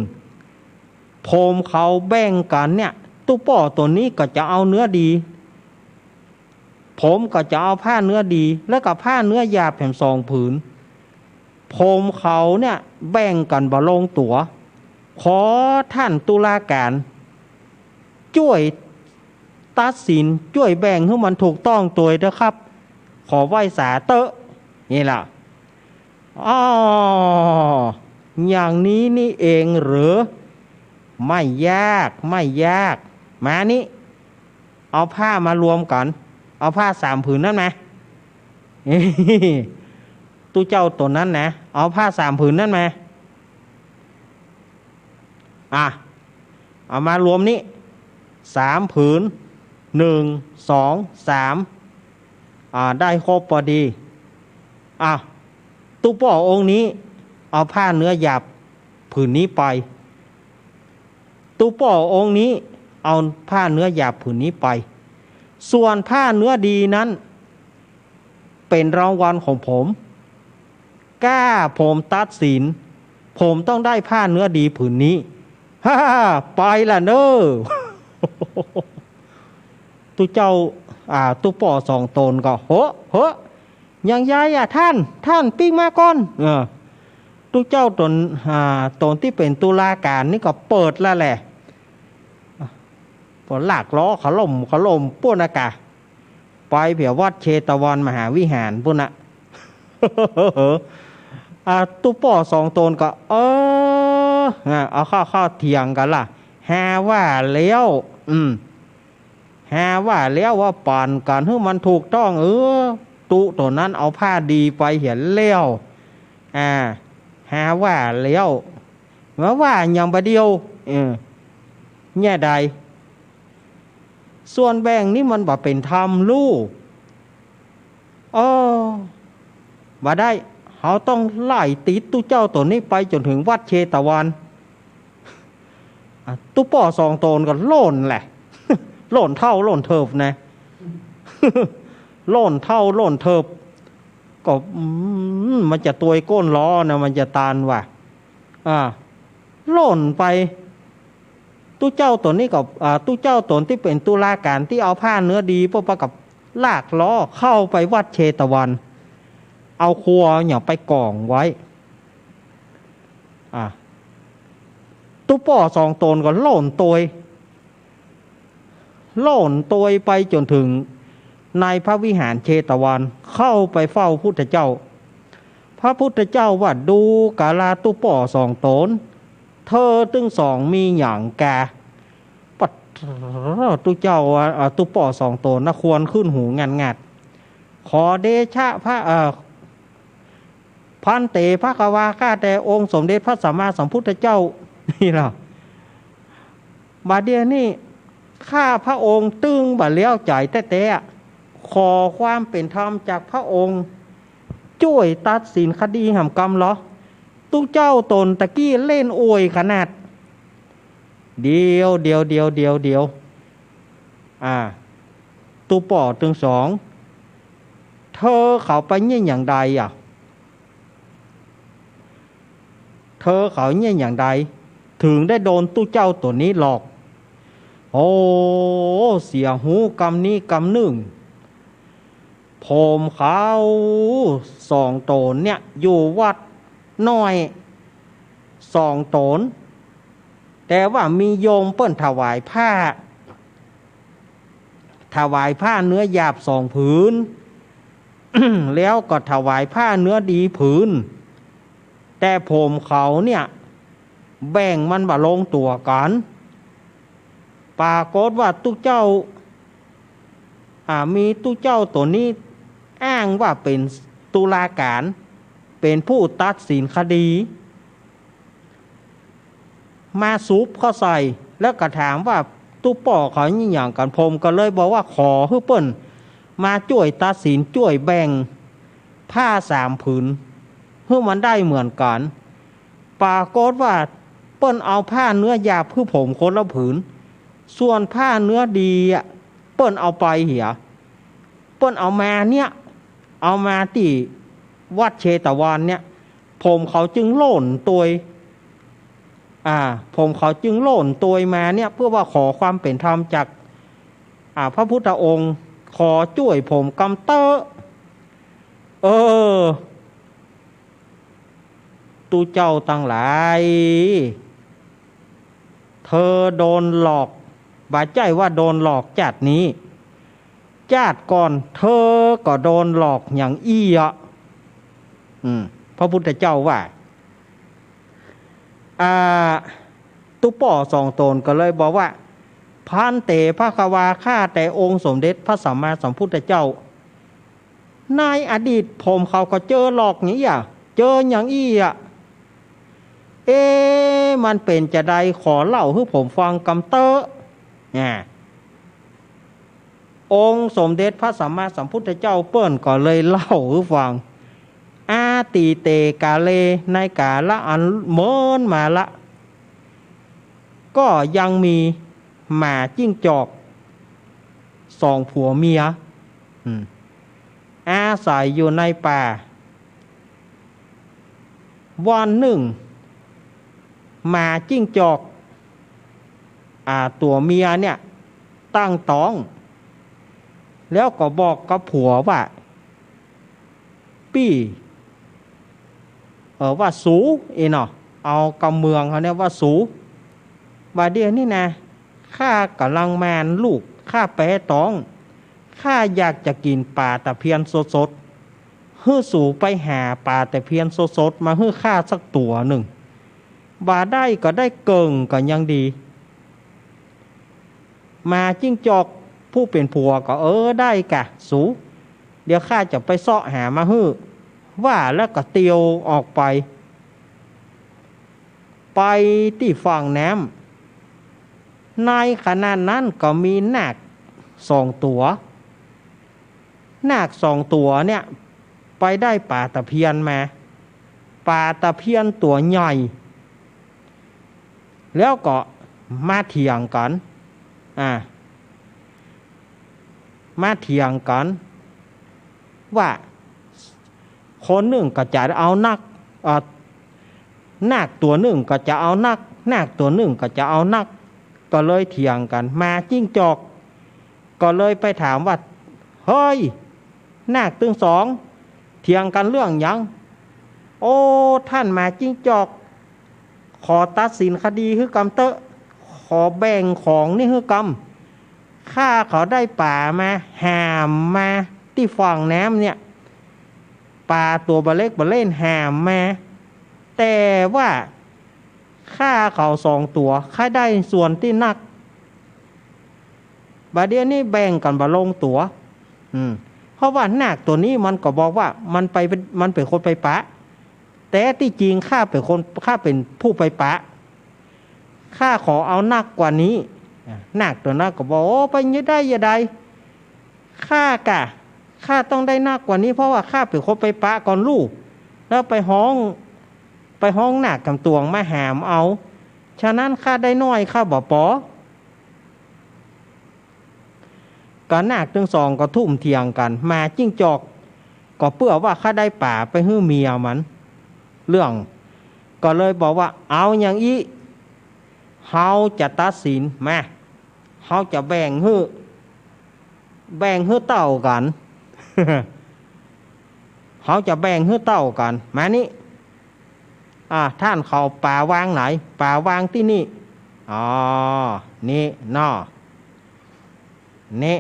[SPEAKER 1] ผมเขาแบ่งกันเนี่ยตู้ป่อตัวนี้ก็จะเอาเนื้อดีผมก็จะเอาผ้าเนื้อดีแล้วก็ผ้าเนื้อหยาบแผ่น2 ผืนผมเขาเนี่ยแบ่งกันบ่ลงตัวขอท่านตุลาการช่วยตัดสินช่วยแบ่งให้มันถูกต้องตัวเด้อครับขอไหว้สาเตอะนี่ล่ะอย่างนี้นี่เองหรือไม่ยากมานี่เอาผ้ามารวมกันเอาผ้า3 ผืนนั่นไหมตู้เจ้าตัวนั้นนะเอาผ้า3 ผืนนั่นไหมเอามารวมนี้3 ผืน1 2 3ได้ครบพอดีตู้ป่อองค์นี้เอาผ้าเนื้อหยาบผืนนี้ไปตู้ป่อองค์นี้เอาผ้าเนื้อหยาบผืนนี้ไปส่วนผ้าเนื้อดีนั้นเป็นรางวัลของผมผมตัดสินผมต้องได้ผ้าเนื้อดีผืนนี้ไปละเนอตู้เจ้าตู้ป่อ2 ตนก็โหอย่างยายท่านปิ้งมาก่อนตู้เจ้าตนที่เป็นตุลาการนี่ก็เปิดแล้วแหละพอลากล้อขล่มปุ่นอากาไปเผื่อวัดเชตวันมหาวิหารปุ่นตู้ป่อ2 ตนก็เอาข้าเถียงกันล่ะหาว่าแล้วว่าป่านกันให้มันถูกต้องตู้ตัวนั้นเอาผ้าดีไปเห็นแล้วหาว่าแล้วว่าอย่างประเดียวแง่ใดส่วนแบ่งนี่มันบ่เป็นธรรมลูกบ่ได้เขาต้องไล่ติดตู้เจ้าตัวนี้ไปจนถึงวัดเชตวันตู้ป่อ2 ตนก็โล่นแหละโล่นเท่าโล่นเทิบนะโล่นเท่าโล่นเทิบก็มันจะตัวก้นล้อนะมันจะตานว่ะโล่นไปตู้เจ้าตนนี้กับตู้เจ้าตนที่เป็นตุลาการที่เอาผ้าเนื้อดีพวกประกับลากล้อเข้าไปวัดเชตวันเอาครัวอย่างไปกองไว้ตู้ป่อ2 ตนก็โล่นตัวไปจนถึงในพระวิหารเชตวันเข้าไปเฝ้าพุทธเจ้าพระพุทธเจ้าว่าดูกาลาตู้ป่อ2 ตนเธอตึง2มีอย่างแกปัดตู้เจ้าตู้ป่อ2 ตนนะควรขึ้นหูงัดขอเดชะพระพันเตพระกวาข้าแต่องค์สมเด็จพระสัมมาสัมพุทธเจ้านี่ล่ะบาดเดียวนี่ข้าพระองค์ตึงบาดเลี้ยวใจแต่ขอความเป็นธรรมจากพระองค์ช่วยตัดสินคดีแห่งกรรมเหรอตู้เจ้าตนตะกี้เล่นอวยขนาดเดียวตู้ป่อตึง2เธอเขาไปเนี่ยอย่างใดเธอเขาเนี่ยอย่างใดถึงได้โดนตู้เจ้าตัวนี้หลอกเสียหูกรรมนี้กรรมหนึ่ง ผมเขาสองตนเนี่ยอยู่วัดน้อยสองตนแต่ว่ามีโยมเปิ้นถวายผ้าเนื้อหยาบสองผืน แล้วก็ถวายผ้าเนื้อดีผืนแต่ผมเขาเนี่ยแบ่งมันบ่ลงตัวกันปรากฏว่าตุเจ้ามีตุเจ้าตัวนี้อ้างว่าเป็นตุลาการเป็นผู้ตัดสินคดีมาซุปเข้าใส่แล้วก็ถามว่าตุป่อเขาอย่างกันผมก็เลยบอกว่าขอให้เปิ้นมาช่วยตัดสินช่วยแบ่งผ้าสามผืนเพื่อมันได้เหมือนกันปรากฏว่าเปิ้นเอาผ้าเนื้อหยาบเพื่อผมคนละผืนส่วนผ้าเนื้อดีเปิ้นเอาไปเหี่ยเปิ้นเอามาเนี่ยเอามาที่วัดเชตวันเนี่ยผมเขาจึงโล่นตัวผมเขาจึงโล่นตัวมาเนี่ยเพื่อว่าขอความเป็นธรรมจากพระพุทธองค์ขอช่วยผมกำเตอตูเจ้าตั้งหลายเธอโดนหลอกบาดใจว่าโดนหลอกจัดนี้จัดก่อนเธอก็โดนหลอกอย่างพระพุทธเจ้าว่าตุป่อสองตนก็เลยบอกว่าพันเตพระควาข้าแต่องค์สมเด็จพระสัมมาสัมพุทธเจ้าในอดีตผมเขาก็เจอหลอกอย่างนี้เจออย่างมันเป็นจะได้ขอเล่าให้ผมฟังกำเตอองค์สมเด็จพระสัมมาสัมพุทธเจ้าเปิ้นก็เลยเล่าให้ฟังอาตีเตกาเลในกาละอันเมินมาละก็ยังมีหมาจิ้งจอกสองผัวเมียอาศัยอยู่ในป่าวันหนึ่งหมาจิ้งจอกตัวเมียเนี่ยตั้งท้องแล้วก็บอกกับผัวว่าปี้ว่าสูเนาะเอากำเมืองเขาเนี่ยว่าสูบาเดียวนี่นะข้ากำลังแมนลูกข้าแปะท้องข้าอยากจะกินปลาตะเพียนสดๆฮื้อสูไปหาปลาตะเพียนสดๆมาฮื้อข้าสักตัวหนึ่งบาได้ก็ได้เกิงก็ยังดีมาจิ้งจอกผู้เป็นผัวก็ได้กะสูเดี๋ยวข้าจะไปเสาะหามาฮื้อว่าแล้วก็เตียวออกไปที่ฝั่งน้ำในขณะนั้นก็มีนาคสองตัวนาคสองตัวเนี่ยไปได้ปลาตะเพียนมาปลาตะเพียนตัวใหญ่แล้วก็มาเถียงกันว่าคนหนึ่งก็จะเอานาคตัวหนึ่งก็จะเอานาคตัวหนึ่งก็จะเอานักก็เลยเถียงกันมาจิ้งจอกก็เลยไปถามว่าเฮ้ยนาคตึงสองเถียงกันเรื่องหยังโอ้ท่านมาจิ้งจอกขอตัดสินคดีคือกำเตอะขอแบ่งของนี่คือกำข้าเขาได้ป่ามาหามมาที่ฝั่งน้ำเนี่ยปลาตัวบะเล็กบะเล่นหามมาแต่ว่าข้าเขาสองตัวข้าได้ส่วนที่นักบาเดียนี่แบ่งกันบะลงตัวเพราะว่านาคตัวนี้มันก็บอกว่ามันเป็นคนไปปะแต่ที่จริงข้าเป็นผู้ไปปะข้าขอเอานักกว่านี้นาคตัวนั้นก็บอกโอ้ไปยังได้ยังไงข้าต้องได้นักกว่านี้เพราะว่าข้าเป็นคนไปปะก่อนลูกแล้วไปห้องหนักกำตวงมาหามเอาฉะนั้นข้าได้น้อยข้าบ่ปอก็นาคทั้งสองก็ทุ่มเถียงกันมาจิ้งจอกก็เพื่อว่าข้าได้ป่าไปฮื้อเมียมันเรื่องก็เลยบอกว่าเอาอย่างอีเฮาจะตัดสินมาเฮาจะแบ่งฮื้อเต่ากัน เขาจะแบ่งให้เต้ากันมานี่ท่านเขาป่าวางไหนป่าวางที่นี่อ๋อนี่นอนี่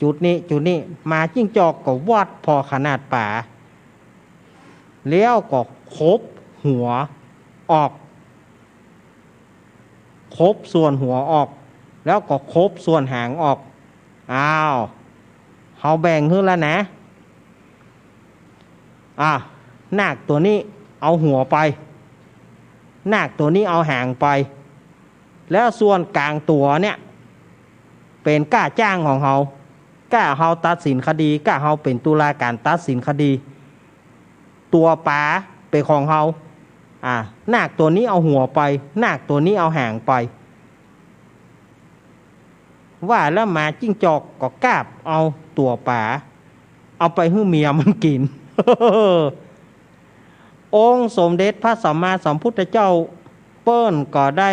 [SPEAKER 1] จุดนี้มาจิ้งจอกก็วัดพอขนาดป่าแล้วก็ครบหัวออกครบส่วนหัวออกแล้วก็ครบส่วนหางออกเขาแบ่งขึ้นแล้วนะนาคตัวนี้เอาหัวไปนาคตัวนี้เอาหางไปแล้วส่วนกลางตัวเนี่ยเป็นก้าจ้างของเขาก้าเขาตัดสินคดีก้าเขาเป็นตุลาการตัดสินคดีตัวป๋าเป็นของเขานาคตัวนี้เอาหัวไปนาคตัวนี้เอาหางไปว่าแล้วมาจิ้งจอกก็กราบเอาตัวป๋าเอาไปให้เมียมันกิน องค์สมเด็จพระสัมมาสัมพุทธเจ้าเปิ้นก็ได้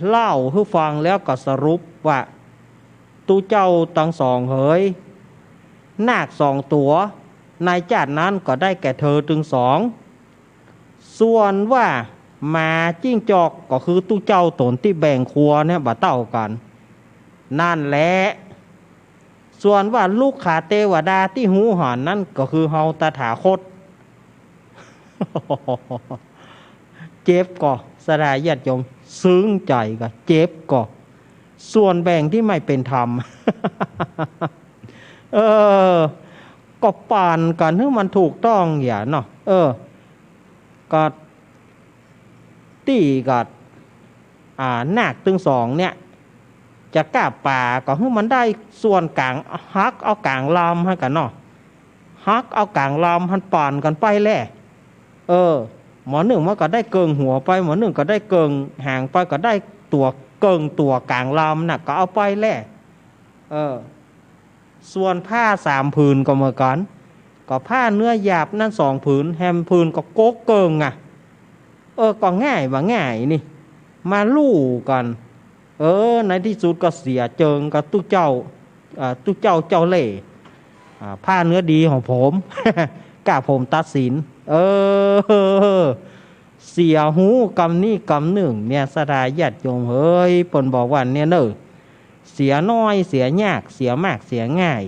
[SPEAKER 1] เล่าให้ฟังแล้วก็สรุปว่าตูเจ้าทั้งสองเฮ้ยนาค2 ตัวในจาดนั้นก็ได้แก่เธอถึง2ส่วนว่ามาจิ้งจอกก็คือตูเจ้าตนที่แบ่งครัวเนี่ยบ่เต้ากันนั่นแหละส่วนว่าลูกขาเทวดาที่หูหอนนั่นก็คือเฮาตถาคต เจ็บก่อสดายญาติโยมซึ้งใจก็เจ็บก่อส่วนแบ่งที่ไม่เป็นธรรม ก็ปานกันให้มันถูกต้องอย่าเนาะก็ตีกับนาคถึง2เนี่ยจะกล้าป่าก็ให้มันได้ส่วนกลางฮักเอากลางลำให้กันเนาะฮักเอากลางลำหันปานกันไปแหละหมอหนึ่งมันก็ได้เกิงหัวไปหมอหนึ่งก็ได้เกิงหางไปก็ได้ตัวเกิงตัวกลางลำน่ะก็เอาไปแหละส่วนผ้า3 ผืนก็เหมือนกันก็ผ้าเนื้อหยาบนั่น2 ผืนแฮมผืนก็โก๊กเกิงก็ง่ายว่าง่ายนี่มาลู่กันในที่สุดก็เสียเจิงกับตู้เจ้าเจ้าเล่ผ้าเนื้อดีของผม กล้าผมตัดสินเสียหูกำนี้กำหนึ่งเนี่ยสดายญาติโยมเฮ้ยปนบอกว่าเนี่ยเนอะเสียน้อยเสียยากเสียมากเสียง่าย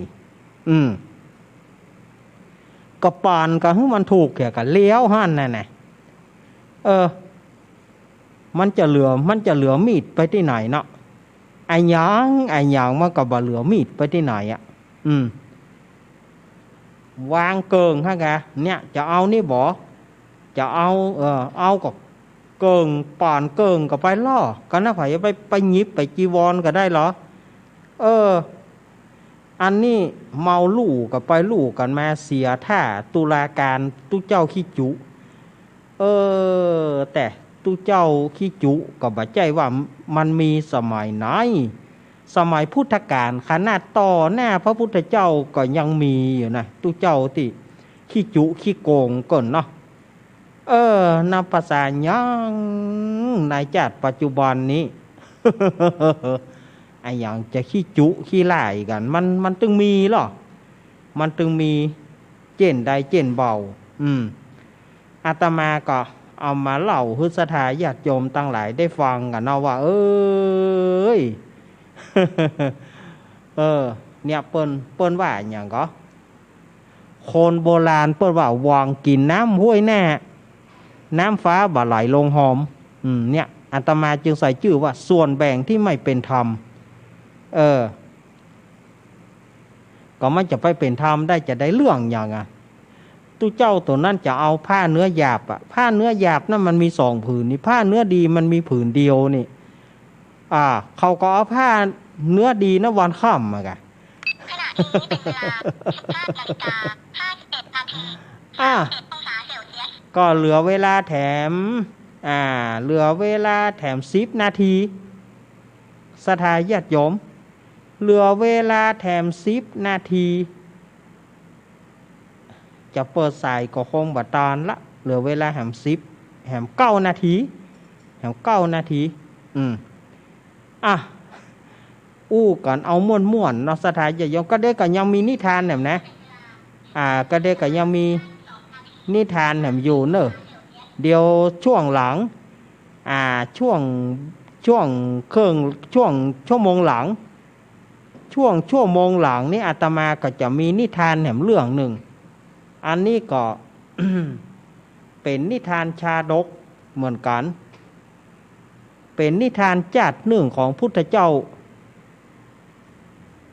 [SPEAKER 1] ก็ปานก็ให้มันถูกเกี่ยวกับเลี้ยวหั่นน่ะมันจะเหลือมีดไปที่ไหนเนาะไอ้หยังมันก็บ่เหลือมีดไปที่ไหนวางเกิงฮะแกเนี่ยจะเอานี่บ่จะเอาก็เกิงป่านเกิงก็ไปล่อกันนะไผไปหยิบไปจีวรก็ได้เหรออันนี้เมาลู่กับไปลู่กันมาเสียท่าตุลาการตุเจ้าขี้จุแต่ตุเจ้าขี้จุก็บ่ใจว่ามันมีสมัยไหนสมัยพุทธกาลขนาดต่อหน้าพระพุทธเจ้าก็ยังมีอยู่นะตุเจ้าที่ขี้จุขี้โกงก่อนเนาะนับภาษายังในจัดปัจจุบันนี้ ไอ้อย่างจะขี้จุขี้ไล่กันมันตึงมีหรอมันตึงมีเจนใดเจนเบาอาตมาก็เอามาเล่าให้ศรัทธาญาติโยมตั้งหลายได้ฟังกันเนาะว่าเนี่ยเปิ้นว่าอย่างก็คนโบราณเปิ้นว่าวางกินน้ำห้วยแน่น้ำฟ้าบ่ไหลลงหอมเนี่ยอาตมาจึงใส่ชื่อว่าส่วนแบ่งที่ไม่เป็นธรรมก็มันจะไปเป็นธรรมได้จะได้เรื่องอย่างตู้เจ้าตัวนั้นจะเอาผ้าเนื้อหยาบผ้าเนื้อหยาบนั่นมันมี2 ผืนนี่ผ้าเนื้อดีมันมีผืนเดียวนี่เขาก็เอาผ้าเนื้อดีนะวันค่ำมากันขณะนี้เป็นเวลา 15:51 นาที 51 องศาเซลเซียสก็เหลือเวลาแถม10 นาทีศรัทธาญาติโยมเหลือเวลาแถม10 นาทีจะเปิดสายก็คงบัดตอนละเหลือเวลาแถม9 นาที อู้กันเอาม่วนๆเนาะสถานจะยงก็ได้ก็ยังมีนิทานแหนมนะก็ได้ก็ยังมีนิทานแหนมอยู่เนอะเดี๋ยวช่วงหลังช่วงเครื่องช่วงชั่วโมงหลังชั่วโมงหลังนี่อาตมาก็จะมีนิทานแหมเรื่องหนึ่งอันนี้ก็ เป็นนิทานชาดกเหมือนกันเป็นนิทานจาดหนึ่งของพุทธเจ้า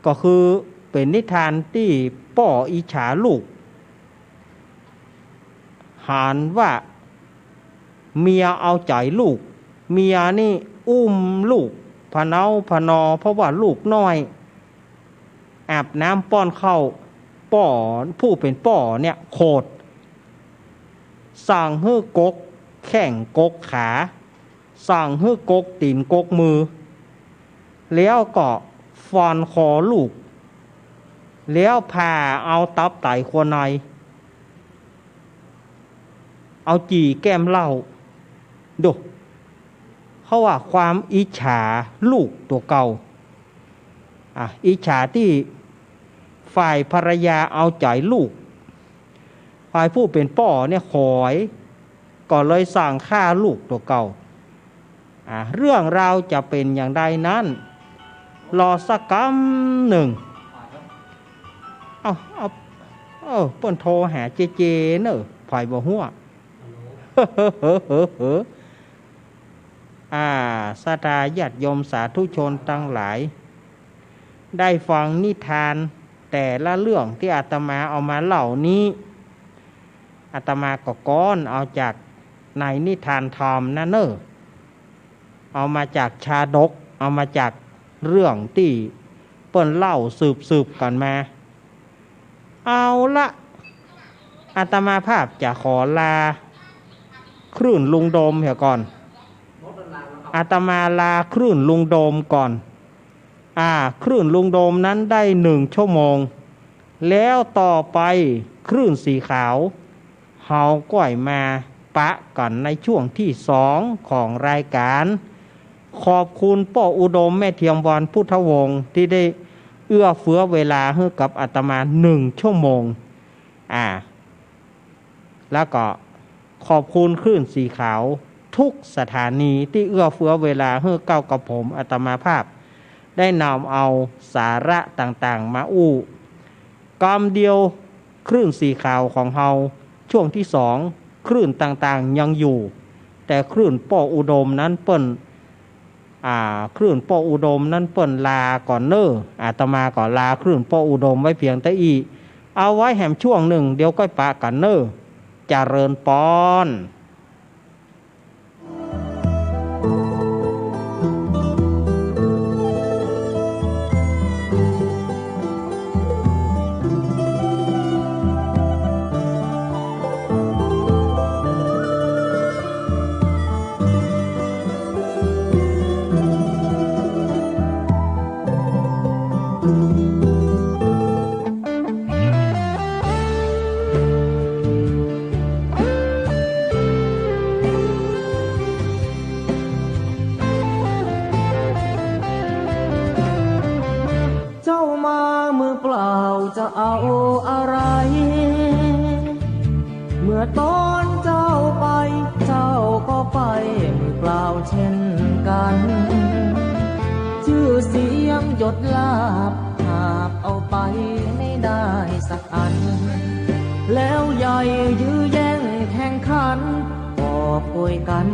[SPEAKER 1] ก็คือเป็นนิทานที่ป่ออิจฉาลูกหานว่าเมียเอาใจลูกเมียนี่อุ้มลูกพะเนาพะนอเพราะว่าลูกน้อยอาบน้ำป้อนเข้าป่อผู้เป็นป่อเนี่ยโคตรสั่งให้กกแข่งกกขาสั่งให้กกตีนกกมือแล้วก็ฟันคอลูกแล้วพาเอาตับไตขวในเอาจี่แก้มเหล้าดูเขาว่าความอิจฉาลูกตัวเก่าอิจฉาที่ฝ่ายภรรยาเอาใจลูกฝ่ายผู้เป็นป่อเนี่ยขอยก็เลยสั่งฆ่าลูกตัวเก่าเรื่องราวจะเป็นอย่างใดนั้นรอสักกำหนึ่งเปิ้นโทรหาเจเนอะฝ่ายบ่หัวศรัทธาญาติโยมสาธุชนทั้งหลายได้ฟังนิทานแต่ละเรื่องที่อาตมาเอามาเล่านี้อาตมาก็ก้อนเอาจากในนิทานธรรมนะเนอะเอามาจากชาดกเอามาจากเรื่องที่เปิ้นเล่าสืบกันมาเอาละอาตมาภาพจะขอลาคลื่นลุงโดมเหี่ยก่อนอาตมาลาคลื่นลุงโดมก่อนคลื่นลุงโดมนั้นได้1 ชั่วโมงแล้วต่อไปคลื่นสีขาวเฮาก้อยมาปะกันในช่วงที่2ของรายการขอบคุณป้ออุดมแม่เทียมวรพุทธวงศ์ที่ได้เอื้อเฟื้อเวลาให้กับอาตมา1 ชั่วโมงแล้วก็ขอบคุณคลื่นสีขาวทุกสถานีที่เอื้อเฟื้อเวลาให้เก้ากับผมอาตมาภาพได้นำเอาสาระต่างๆมาอู้กำเดียวคลื่นสีขาวของเฮาช่วงที่2คลื่นต่างๆยังอยู่แต่คลื่นป้ออุดมนั้นเปิ้นคลื่นป้ออุดมนั้นเปิ้นลาก่อนเนออาตมาก็ลาคลื่นป้ออุดมไว้เพียงแต่เอาไว้แหมช่วงหนึ่งเดี๋ยวก็ปะกันเนอเจริญปอน
[SPEAKER 4] จะเอาอะไรเมื่อตอนเจ้าไปเจ้าก็ไปมือเปล่าเช่นกันชื่อเสียงหยดลาบหากเอาไปไม่ได้สักอันแล้วใหญ่ยื้อแย่งแข่งขันก็ป่วยกัน